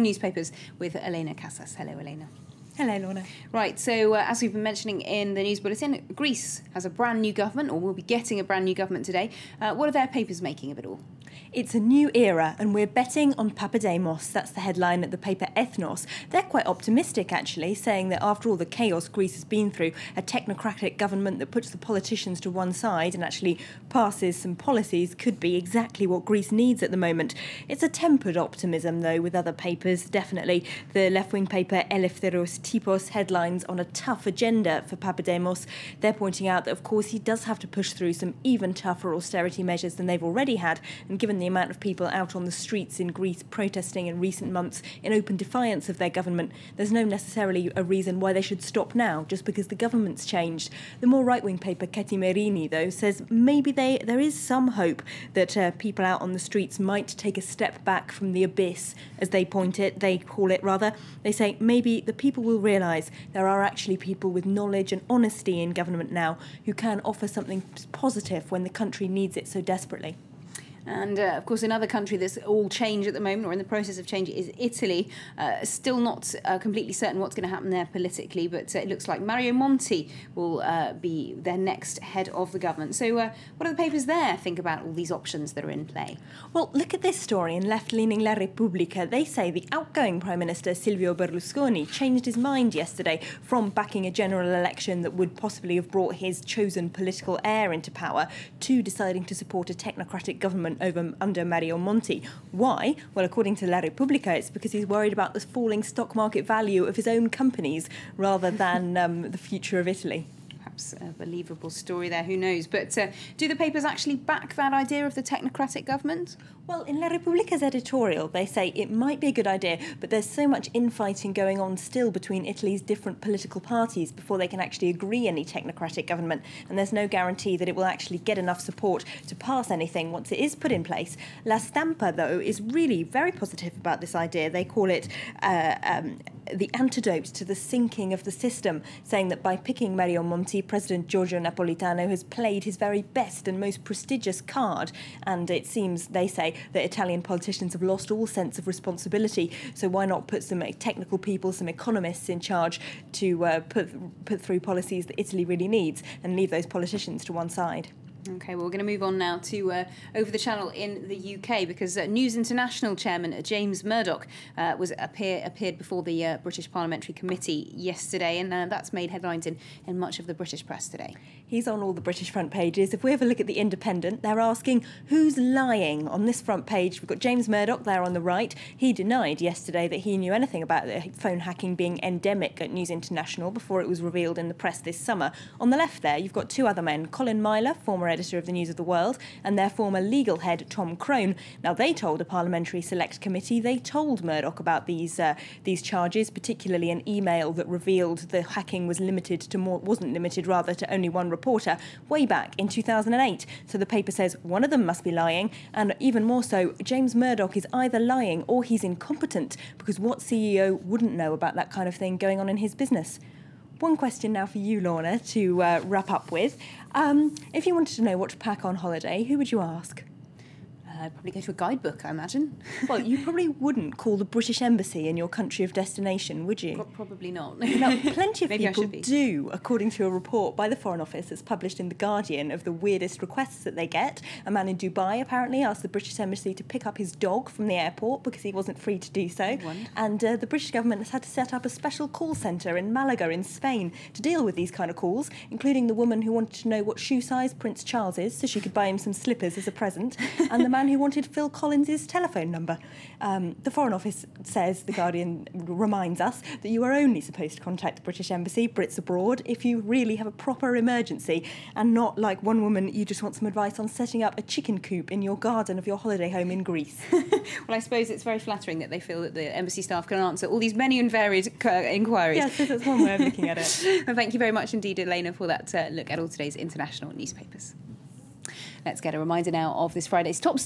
Newspapers with Elena Casas. Hello, Elena. Hello, Lorna. Right, so as we've been mentioning in the news bulletin, Greece has a brand new government, or will be getting a brand new government today. What are their papers making of it all? It's a new era and we're betting on Papademos. That's the headline at the paper Ethnos. They're quite optimistic, actually, saying that after all the chaos Greece has been through, a technocratic government that puts the politicians to one side and actually passes some policies could be exactly what Greece needs at the moment. It's a tempered optimism, though, with other papers, definitely. The left-wing paper Eleftheros Typos headlines on a tough agenda for Papademos. They're pointing out that, of course, he does have to push through some even tougher austerity measures than they've already had, and given the amount of people out on the streets in Greece protesting in recent months in open defiance of their government, there's no necessarily a reason why they should stop now just because the government's changed. The more right-wing paper Ketimerini, though, says maybe there is some hope that people out on the streets might take a step back from the abyss, as they call it rather. They say maybe the people will realise there are actually people with knowledge and honesty in government now who can offer something positive when the country needs it so desperately. And, of course, another country that's all change at the moment, or in the process of change, is Italy. Still not completely certain what's going to happen there politically, but it looks like Mario Monti will be their next head of the government. So what do the papers there think about all these options that are in play? Well, look at this story in left-leaning La Repubblica. They say the outgoing Prime Minister Silvio Berlusconi changed his mind yesterday from backing a general election that would possibly have brought his chosen political heir into power to deciding to support a technocratic government under Mario Monti. Why? Well, according to La Repubblica, it's because he's worried about the falling stock market value of his own companies rather than the future of Italy. Perhaps a believable story there, who knows? But do the papers actually back that idea of the technocratic government? Well, in La Repubblica's editorial, they say it might be a good idea, but there's so much infighting going on still between Italy's different political parties before they can actually agree any technocratic government, and there's no guarantee that it will actually get enough support to pass anything once it is put in place. La Stampa, though, is really very positive about this idea. They call it the antidote to the sinking of the system, saying that by picking Mario Monti, President Giorgio Napolitano has played his very best and most prestigious card, and it seems, they say, that Italian politicians have lost all sense of responsibility, so why not put some technical people, some economists in charge to put through policies that Italy really needs and leave those politicians to one side. OK, well, we're going to move on now to over the channel in the UK, because News International chairman James Murdoch appeared before the British Parliamentary Committee yesterday, and that's made headlines in much of the British press today. He's on all the British front pages. If we have a look at The Independent, they're asking who's lying on this front page. We've got James Murdoch there on the right. He denied yesterday that he knew anything about the phone hacking being endemic at News International before it was revealed in the press this summer. On the left there, you've got two other men, Colin Myler, former editor of the News of the World, and their former legal head, Tom Crone. Now, they told a parliamentary select committee, they told Murdoch about these charges, particularly an email that revealed the hacking was limited to wasn't limited rather to only one reporter way back in 2008. So the paper says one of them must be lying, and even more so, James Murdoch is either lying or he's incompetent, because what CEO wouldn't know about that kind of thing going on in his business? One question now for you, Lorna, to wrap up with. If you wanted to know what to pack on holiday, who would you ask? I'd probably go to a guidebook, I imagine. Well, you probably wouldn't call the British Embassy in your country of destination, would you? Probably not. Now, plenty of people do, according to a report by the Foreign Office that's published in The Guardian of the weirdest requests that they get. A man in Dubai apparently asked the British Embassy to pick up his dog from the airport because he wasn't free to do so. And the British government has had to set up a special call centre in Malaga in Spain to deal with these kind of calls, including the woman who wanted to know what shoe size Prince Charles is so she could buy him some slippers as a present, and the man who wanted Phil Collins' telephone number. The Foreign Office says, The Guardian reminds us, that you are only supposed to contact the British Embassy, Brits abroad, if you really have a proper emergency, and not like one woman, you just want some advice on setting up a chicken coop in your garden of your holiday home in Greece. Well, I suppose it's very flattering that they feel that the embassy staff can answer all these many and varied inquiries. Yes, that's one way of looking at it. Well, thank you very much indeed, Elena, for that look at all today's international newspapers. Let's get a reminder now of this Friday's top story.